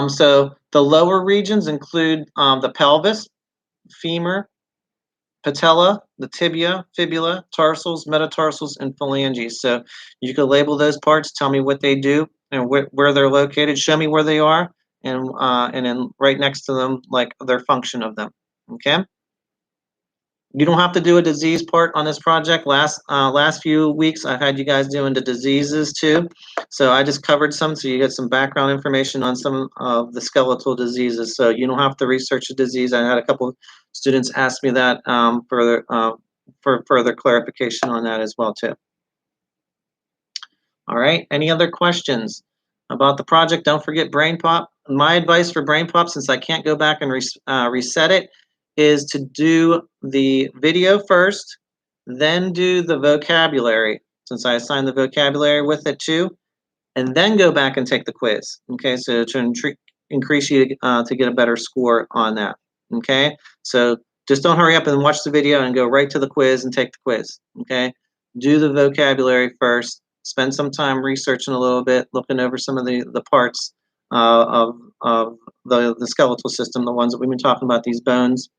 So the lower regions include the pelvis. femur, patella, the tibia, fibula, tarsals, metatarsals, and phalanges. So you could label those parts, tell me what they do and where they're located, show me where they are, and then right next to them, like their function of them. Okay. You don't have to do a disease part on this project. Last few weeks, I've had you guys doing the diseases too. So I just covered some, so you get some background information on some of the skeletal diseases. So you don't have to research a disease. I had a couple of students ask me that for further clarification on that as well too. All right. Any other questions about the project? Don't forget Brain Pop. My advice for Brain Pop, since I can't go back and reset it, is to do the video first, then do the vocabulary, since I assigned the vocabulary with it too, and then go back and take the quiz. Okay, so to increase you to get a better score on that. Okay, so just don't hurry up and watch the video and go right to the quiz and take the quiz. Okay, do the vocabulary first. Spend some time researching a little bit, looking over some of the parts of the skeletal system, the ones that we've been talking about, these bones,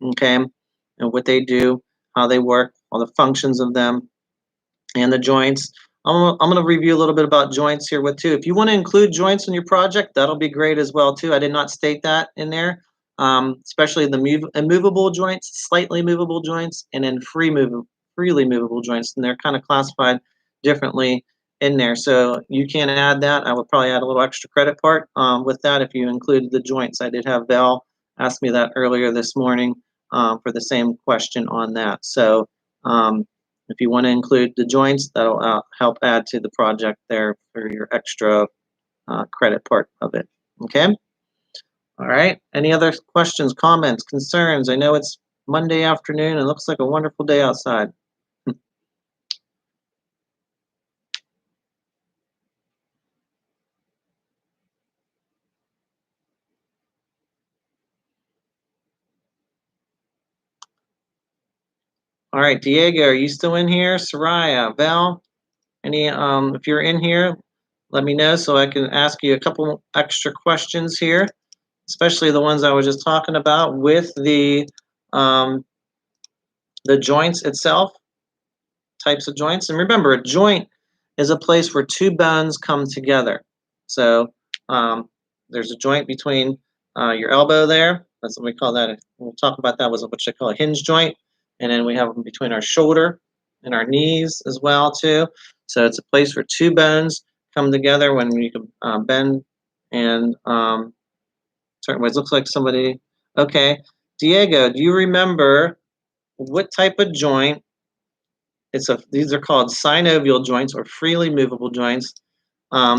okay, and what they do, how they work, all the functions of them, and the joints. I'm going to review a little bit about joints here with too. If you want to include joints in your project, that'll be great as well too. I did not state that in there, especially the immovable joints, slightly movable joints, and then freely movable joints, and they're kind of classified differently in there. So you can add that. I would probably add a little extra credit part with that if you included the joints. I did have Val ask me that earlier this morning for the same question on that. So if you want to include the joints, that'll help add to the project there for your extra credit part of it. Okay? All right. Any other questions, comments, concerns? I know it's Monday afternoon and it looks like a wonderful day outside. All right, Diego, are you still in here? Soraya, Val, if you're in here, let me know so I can ask you a couple extra questions here, especially the ones I was just talking about with the joints itself, types of joints. And remember, a joint is a place where two bones come together. So there's a joint between your elbow there. That's what we call that. We'll talk about that, was what they call a hinge joint. And then we have them between our shoulder and our knees as well too. So it's a place where two bones come together when you can bend and certain ways. Looks like somebody. Okay, Diego, do you remember what type of joint? These are called synovial joints or freely movable joints.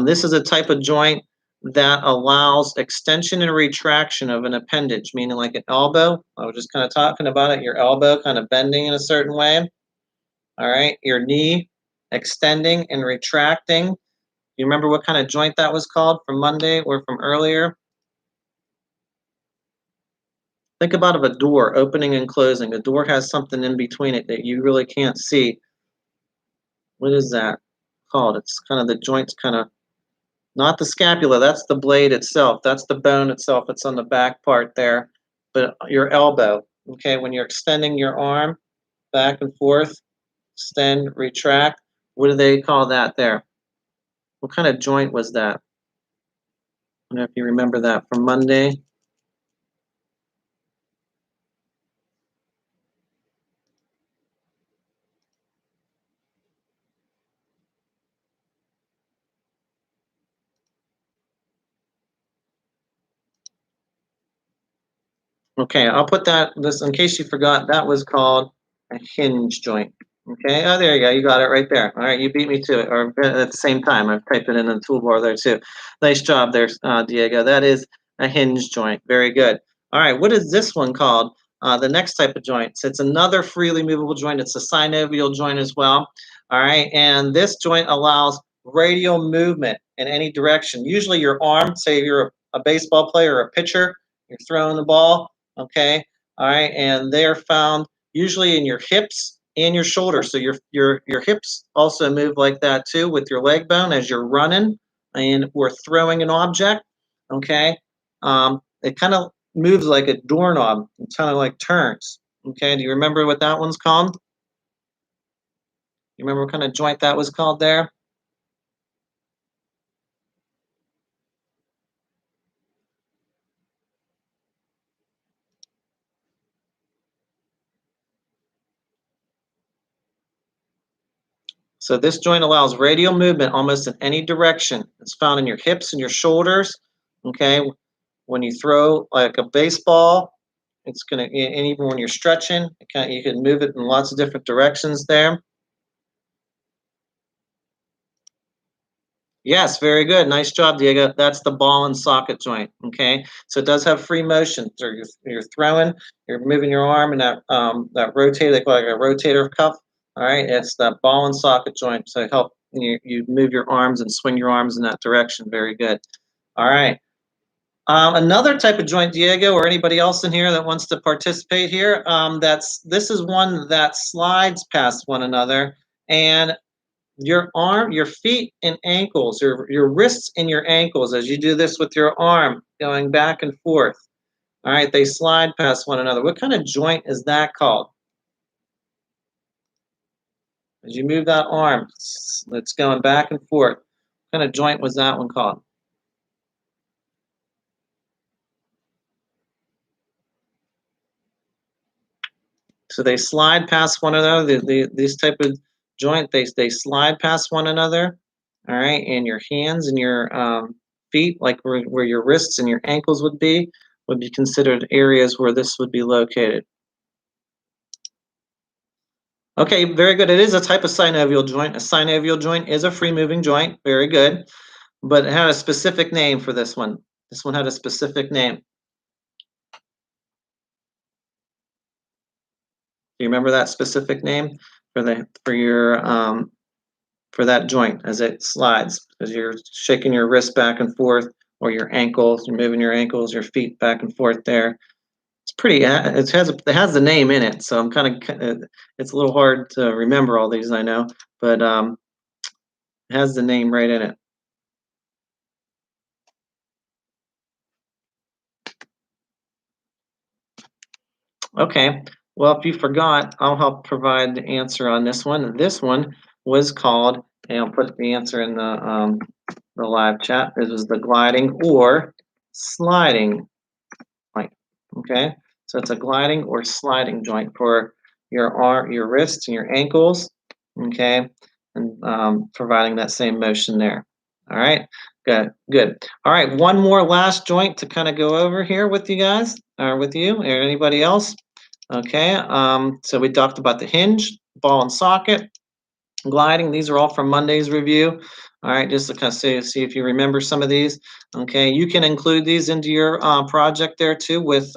This is a type of joint that allows extension and retraction of an appendage, meaning like an elbow. I was just kind of talking about it, your elbow kind of bending in a certain way. All right, your knee extending and retracting. You remember what kind of joint that was called from Monday or from earlier? Think about a door opening and closing. A door has something in between it that you really can't see. What is that called? It's kind of the joints, kind of not the scapula. That's the blade itself. That's the bone itself. It's on the back part there. But your elbow, okay, when you're extending your arm back and forth, extend, retract. What do they call that there? What kind of joint was that? I don't know if you remember that from Monday. Okay, I'll put this in case you forgot. That was called a hinge joint. Okay, oh, there you go. You got it right there. All right, you beat me to it, or at the same time. I've typed it in the toolbar there too. Nice job there, Diego. That is a hinge joint. Very good. All right, what is this one called? The next type of joint. So it's another freely movable joint. It's a synovial joint as well. All right, and this joint allows radial movement in any direction. Usually your arm, say you're a baseball player or a pitcher, you're throwing the ball, okay? All right, and they're found usually in your hips and your shoulders. So your hips also move like that too with your leg bone as you're running and or throwing an object, okay? It kind of moves like a doorknob. It kind of like turns. Okay, do you remember what that one's called? You remember what kind of joint that was called there? So this joint allows radial movement almost in any direction. It's found in your hips and your shoulders. Okay, when you throw like a baseball, it's gonna, and even when you're stretching, you can move it in lots of different directions there. Yes, very good. Nice job, Diego. That's the ball and socket joint. Okay, so it does have free motion. So you're throwing, you're moving your arm, and that rotator, they call it like a rotator cuff. All right, it's that ball and socket joint. So help you move your arms and swing your arms in that direction. Very good. All right. Another type of joint, Diego, or anybody else in here that wants to participate here. This is one that slides past one another, and your feet and ankles, your wrists and your ankles, as you do this with your arm going back and forth. All right, they slide past one another. What kind of joint is that called? As you move that arm, it's going back and forth. What kind of joint was that one called? So they slide past one another. These type of joint, they slide past one another. All right, and your hands and your feet, like where your wrists and your ankles would be considered areas where this would be located. Okay, very good. It is a type of synovial joint. A synovial joint is a free-moving joint. Very good. But it had a specific name for this one. This one had a specific name. Do you remember that specific name for that joint as it slides? As you're shaking your wrist back and forth, or your ankles, you're moving your ankles, your feet back and forth there. It's pretty. It has the name in it, so I'm kind of. It's a little hard to remember all these, I know, but it has the name right in it. Okay. Well, if you forgot, I'll help provide the answer on this one. This one was called, and I'll put the answer in the live chat. This was the gliding or sliding joint. Okay. So it's a gliding or sliding joint for your arm, your wrists, and your ankles. Okay, and providing that same motion there. All right. Good. Good. All right. One more last joint to kind of go over here with you guys, or with you, or anybody else. Okay, so we talked about the hinge, ball and socket, gliding. These are all from Monday's review. All right, just to kind of see if you remember some of these. Okay, you can include these into your project there too, with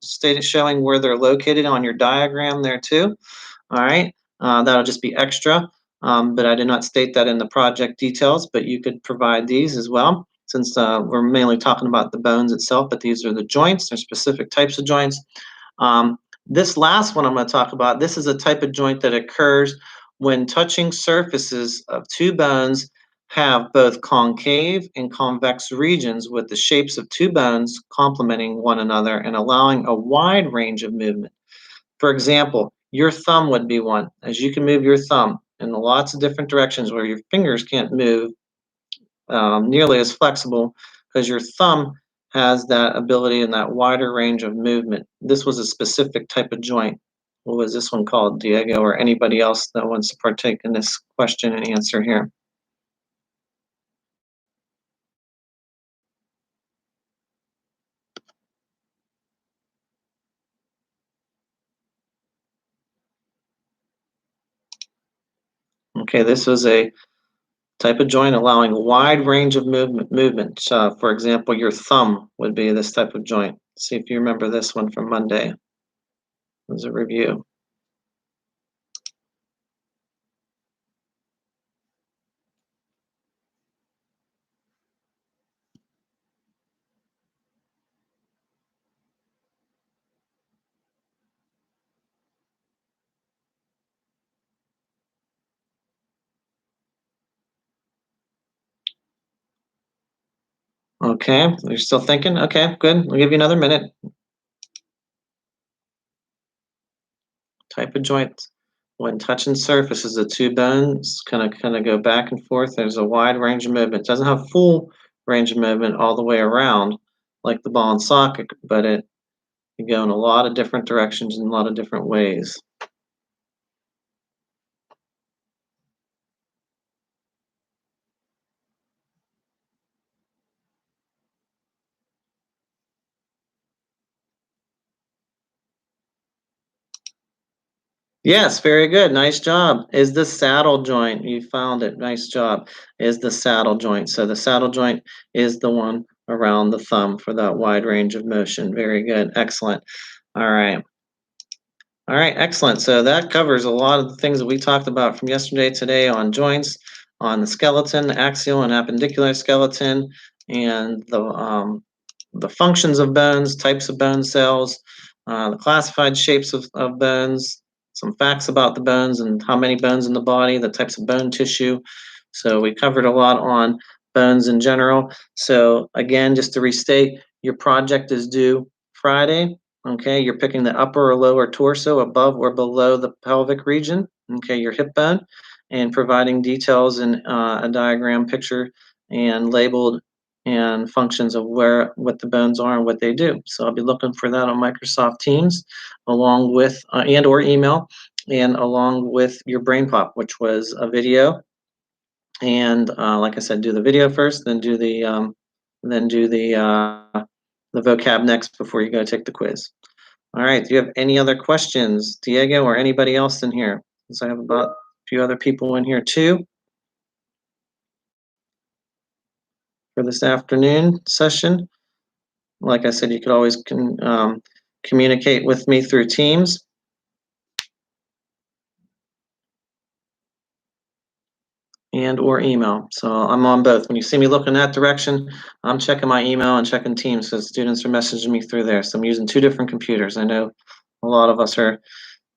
stated showing where they're located on your diagram there too. All right, that'll just be extra, but I did not state that in the project details, but you could provide these as well, since we're mainly talking about the bones itself, but these are the joints. There's specific types of joints. This last one I'm going to talk about, this is a type of joint that occurs when touching surfaces of two bones have both concave and convex regions with the shapes of two bones complementing one another and allowing a wide range of movement. For example, your thumb would be one, as you can move your thumb in lots of different directions where your fingers can't move nearly as flexible, because your thumb has that ability and that wider range of movement. This was a specific type of joint. What was this one called, Diego, or anybody else that wants to partake in this question and answer here? Okay, this was a type of joint allowing a wide range of movement. For example, your thumb would be this type of joint. See if you remember this one from Monday. It was a review. Okay, you're still thinking? Okay, good. I'll give you another minute. type of joint. When touching surfaces, the two bones kind of go back and forth. There's a wide range of movement. It doesn't have full range of movement all the way around like the ball and socket, but it can go in a lot of different directions in a lot of different ways. Yes, very good. Nice job. Is the saddle joint. You found it. Nice job. Is the saddle joint. So the saddle joint is the one around the thumb for that wide range of motion. Very good. Excellent. All right. All right, excellent. So that covers a lot of the things that we talked about from yesterday today on joints, on the skeleton, the axial and appendicular skeleton, and the functions of bones, types of bone cells, the classified shapes of bones, some facts about the bones and how many bones in the body, the types of bone tissue. So we covered a lot on bones in general. So again, just to restate, your project is due Friday. Okay, you're picking the upper or lower torso above or below the pelvic region, okay, your hip bone, and providing details in a diagram picture and labeled and functions of what the bones are and what they do. So I'll be looking for that on Microsoft Teams along with and or email and along with your brain pop, which was a video. And like I said, do the video first, then do the vocab next before you go take the quiz. All right. Do you have any other questions, Diego, or anybody else in here? Because I have about a few other people in here too for this afternoon session. Like I said, you could always communicate with me through Teams. And or email. So I'm on both. When you see me looking that direction, I'm checking my email and checking Teams because students are messaging me through there. So I'm using two different computers. I know a lot of us are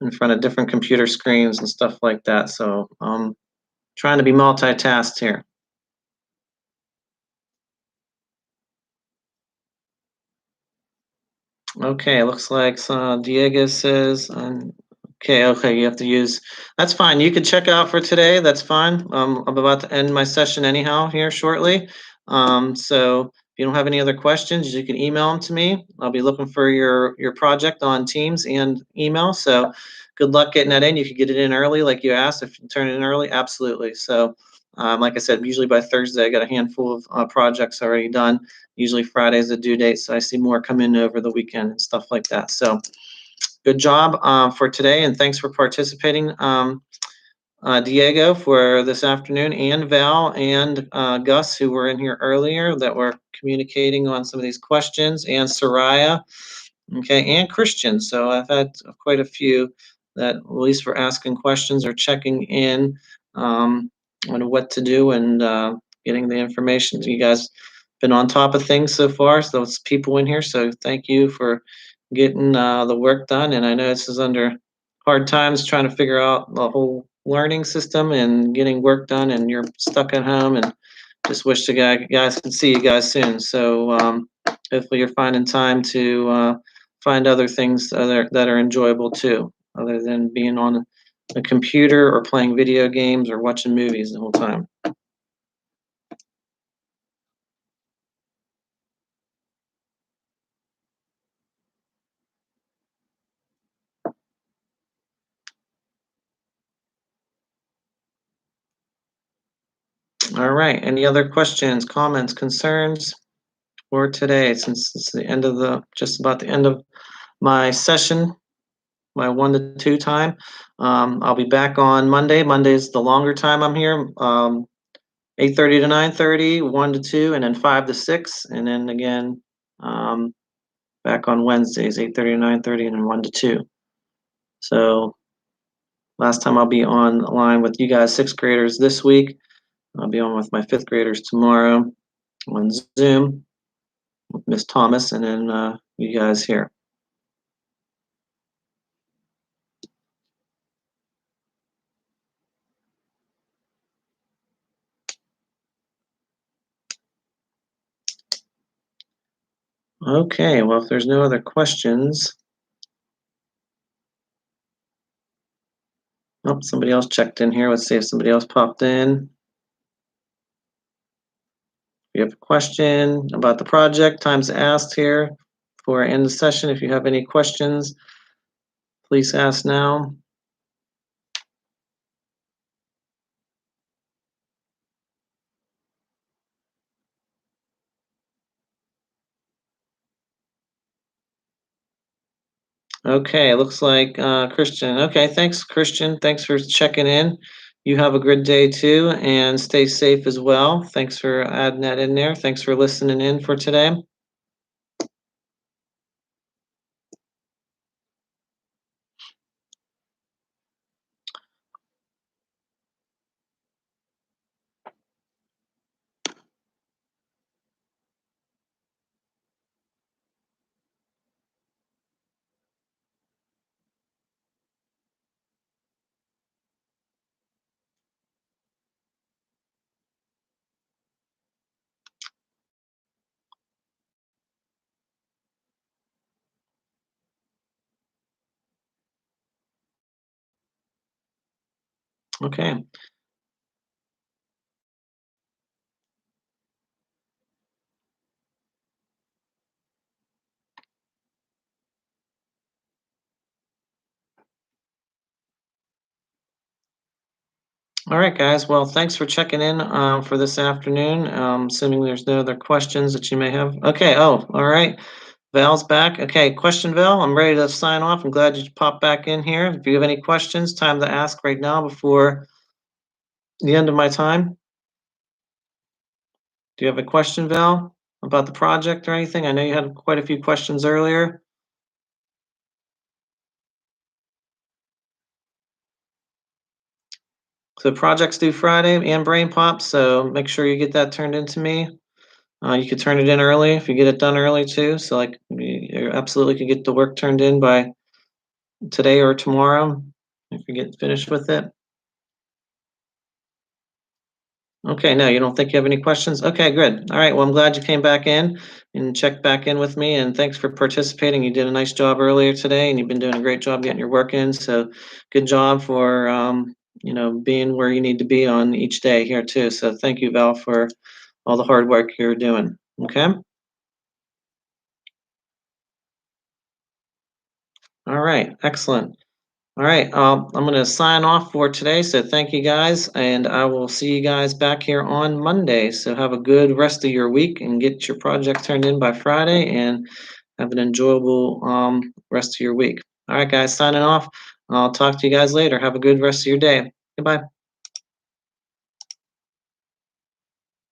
in front of different computer screens and stuff like that. So I'm trying to be multitasked here. Okay, looks like Diego says, okay, you have to use, that's fine. You can check out for today. That's fine. I'm about to end my session anyhow here shortly. So if you don't have any other questions, you can email them to me. I'll be looking for your project on Teams and email. So good luck getting that in. You could get it in early like you asked. If you turn it in early, absolutely. So like I said, usually by Thursday, I got a handful of projects already done. Usually Friday's the due date, so I see more come in over the weekend and stuff like that. So good job for today, and thanks for participating, Diego, for this afternoon, and Val and Gus, who were in here earlier that were communicating on some of these questions, and Soraya, okay, and Christian. So I've had quite a few that at least were asking questions or checking in on what to do and getting the information. You guys been on top of things so far. So it's people in here. So thank you for getting the work done. And I know this is under hard times trying to figure out the whole learning system and getting work done. And you're stuck at home and just wish the guys could see you guys soon. So hopefully you're finding time to find other things that are enjoyable too, other than being on a computer or playing video games or watching movies the whole time. All right. Any other questions, comments, concerns for today? Since it's the end of just about the end of my session, my 1 to 2 time. I'll be back on Monday. Monday's the longer time I'm here. 8:30 to 9:30, 1 to 2, and then 5 to 6, and then again back on Wednesdays, 8:30 to 9:30, and then 1 to 2. So last time I'll be online with you guys, 6th graders this week. I'll be on with my 5th graders tomorrow on Zoom with Miss Thomas, and then you guys here. Okay, well, if there's no other questions, Oh, somebody else checked in here. Let's see if somebody else popped in. If you have a question about the project, time's asked here before I end the session. If you have any questions, please ask now. Okay, looks like Christian. Okay, thanks, Christian. Thanks for checking in. You have a good day too, and stay safe as well. Thanks for adding that in there. Thanks for listening in for today. Okay. All right, guys. Well, thanks for checking in for this afternoon. Assuming there's no other questions that you may have. Okay. Oh, all right. Val's back. Okay, question, Val. I'm ready to sign off. I'm glad you popped back in here. If you have any questions, time to ask right now before the end of my time. Do you have a question, Val, about the project or anything? I know you had quite a few questions earlier. So project's due Friday and brain pop, so make sure you get that turned into me. You could turn it in early if you get it done early too. So like you absolutely could get the work turned in by today or tomorrow if you get finished with it. Okay, no, you don't think you have any questions? Okay, good. All right, well, I'm glad you came back in and checked back in with me, and thanks for participating. You did a nice job earlier today, and you've been doing a great job getting your work in. So, good job for being where you need to be on each day here too. So, thank you, Val, for all the hard work you're doing. Okay. All right, excellent. All right, I'm going to sign off for today. So thank you guys, and I will see you guys back here on Monday. So have a good rest of your week and get your project turned in by Friday and have an enjoyable rest of your week. All right, guys, signing off. I'll talk to you guys later. Have a good rest of your day. Goodbye.